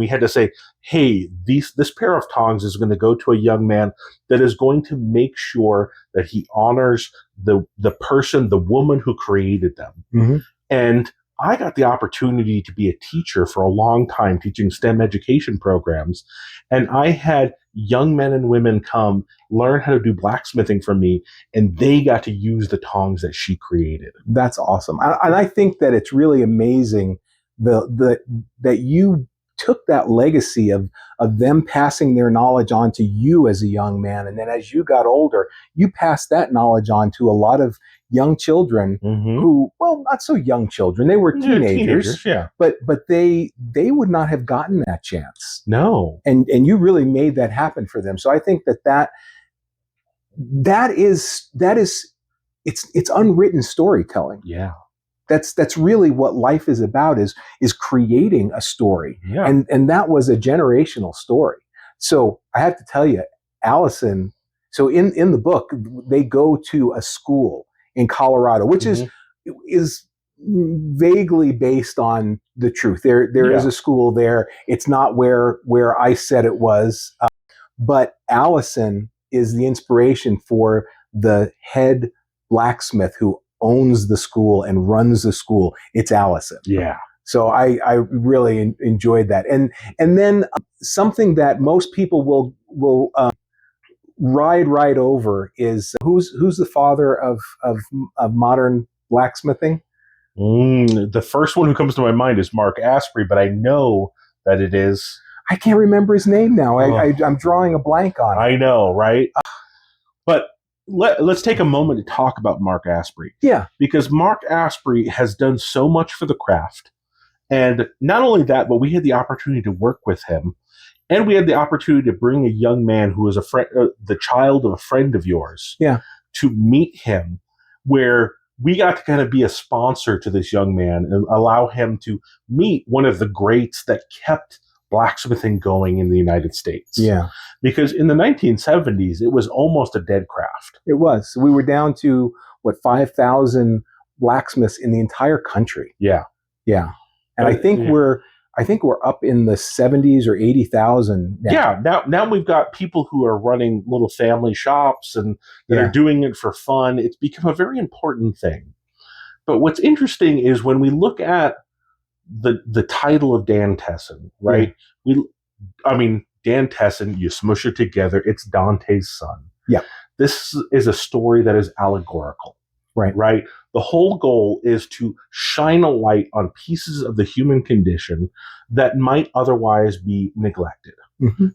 We had to say, hey, this pair of tongs is going to go to a young man that is going to make sure that he honors the person, the woman who created them. Mm-hmm. And I got the opportunity to be a teacher for a long time, teaching STEM education programs. And I had young men and women come learn how to do blacksmithing from me, and they got to use the tongs that she created. That's awesome. And I think that it's really amazing that you took that legacy of them passing their knowledge on to you as a young man. And then as you got older, you passed that knowledge on to a lot of young children who, well, not so young children. They were teenagers, yeah. But they would not have gotten that chance. No. And you really made that happen for them. So I think that is it's unwritten storytelling. Yeah. That's really what life is about, is creating a story. Yeah. And that was a generational story. So I have to tell you, Allison, so in the book, they go to a school in Colorado, which is vaguely based on the truth. There is a school there. It's not where I said it was. But Allison is the inspiration for the head blacksmith who owns the school and runs the school. It's Allison. Yeah. So I really enjoyed that. And then something that most people will ride right over is who's the father of modern blacksmithing? The first one who comes to my mind is Mark Asprey, but I know that it is. I can't remember his name now. I'm drawing a blank on it. I know, right? But let's take a moment to talk about Mark Asprey. Yeah. Because Mark Asprey has done so much for the craft. And not only that, but we had the opportunity to work with him. And we had the opportunity to bring a young man who was a friend, the child of a friend of yours, to meet him, where we got to kind of be a sponsor to this young man and allow him to meet one of the greats that kept blacksmithing going in the United States. Yeah. Because in the 1970s, it was almost a dead craft. It was. We were down to, 5,000 blacksmiths in the entire country. Yeah. Yeah. And I think we're up in the 70s or 80,000 now. Yeah. Now we've got people who are running little family shops and that are doing it for fun. It's become a very important thing. But what's interesting is when we look at the title of Dan Tesson, right? Dan Tesson, you smush it together, it's Dante's son. Yeah. This is a story that is allegorical. Right? The whole goal is to shine a light on pieces of the human condition that might otherwise be neglected.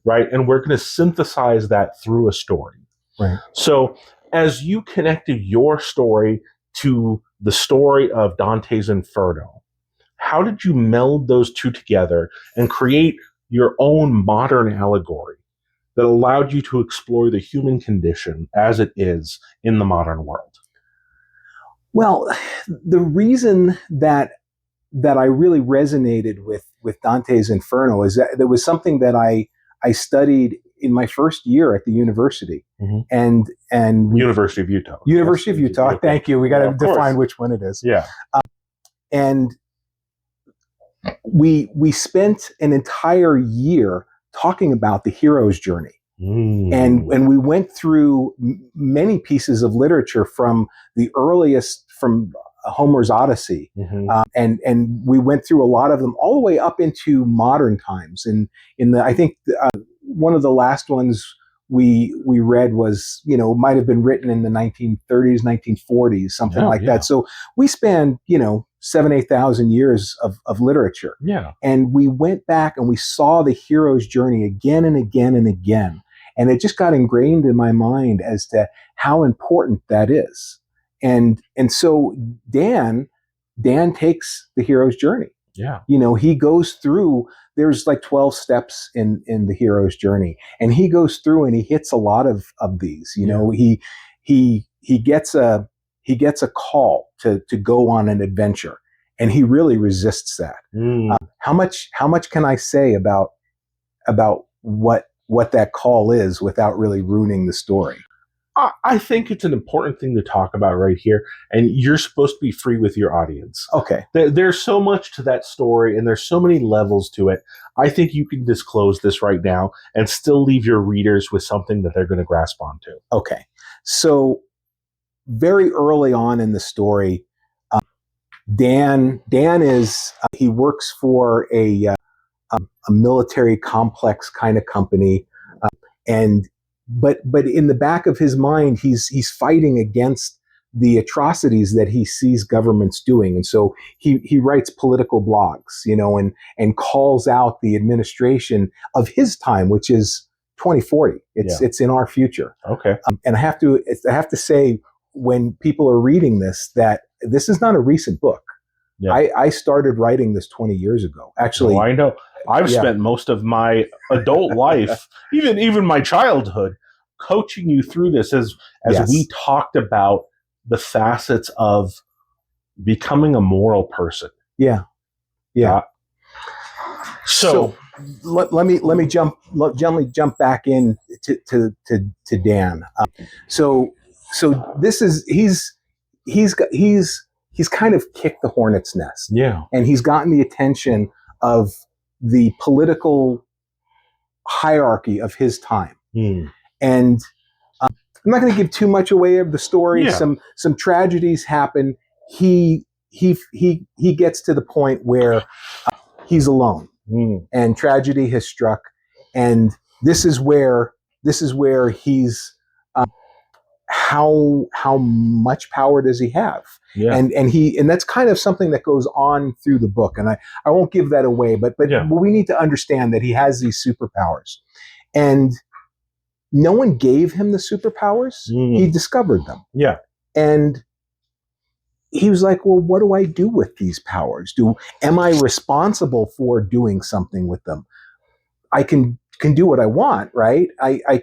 Right? And we're going to synthesize that through a story. Right. So as you connected your story to the story of Dante's Inferno, how did you meld those two together and create your own modern allegory that allowed you to explore the human condition as it is in the modern world? Well, the reason that I really resonated with Dante's Inferno is that there was something that I studied in my first year at the university, and University of Utah. University of Utah. Thank you. We got to define which one it is. Yeah. And we spent an entire year talking about the hero's journey. And we went through many pieces of literature from the earliest, from Homer's Odyssey, and we went through a lot of them all the way up into modern times. And I think one of the last ones we read was, might have been written in the 1930s, 1940s, something like that. So we spanned, 7,000-8,000 years of literature. Yeah. And we went back and we saw the hero's journey again and again and again. And it just got ingrained in my mind as to how important that is. And so Dan takes the hero's journey. Yeah. He goes through, there's like 12 steps in the hero's journey. And he goes through and he hits a lot of these. He gets a call to go on an adventure, and he really resists that. How much can I say about what that call is without really ruining the story? I think it's an important thing to talk about right here, and you're supposed to be free with your audience. Okay. There's so much to that story, and there's so many levels to it. I think you can disclose this right now and still leave your readers with something that they're going to grasp onto. Okay. So very early on in the story, Dan is he works for a military complex kind of company, and but in the back of his mind, he's fighting against the atrocities that he sees governments doing, and so he writes political blogs, and calls out the administration of his time, which is 2040. It's in our future. Okay. And I have to say, when people are reading this, that this is not a recent book. Yeah. I started writing this 20 years ago. Actually, I know. I've spent most of my adult life, even my childhood, coaching you through this as we talked about the facets of becoming a moral person. Yeah. So let me jump back in to Dan. So this is he's kind of kicked the hornet's nest. Yeah. And he's gotten the attention of the political hierarchy of his time. And I'm not going to give too much away of the story. Yeah. Some tragedies happen. He gets to the point where he's alone, and tragedy has struck. And this is where he's how much power does he have? Yeah. And that's kind of something that goes on through the book. And I won't give that away, but we need to understand that he has these superpowers. And no one gave him the superpowers. He discovered them. Yeah. And he was like, well, what do I do with these powers? Am I responsible for doing something with them? I can do what I want, right? I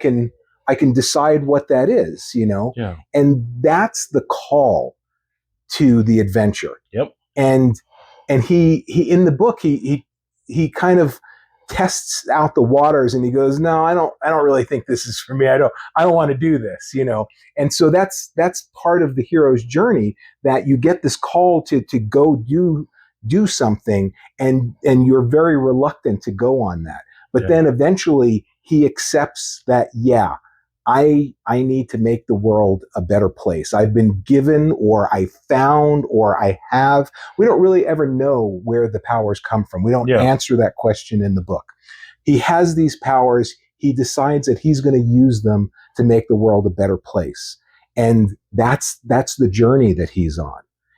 can decide what that is, Yeah. And that's the call to the adventure. Yep. And he in the book, he kind of tests out the waters, and he goes, no, I don't really think this is for me. I don't want to do this, And so that's part of the hero's journey, that you get this call to go do something, and you're very reluctant to go on that. But then eventually he accepts that, I need to make the world a better place. I've been given, or I found, or I have. We don't really ever know where the powers come from. We don't answer that question in the book. He has these powers. He decides that he's going to use them to make the world a better place. And that's the journey that he's on.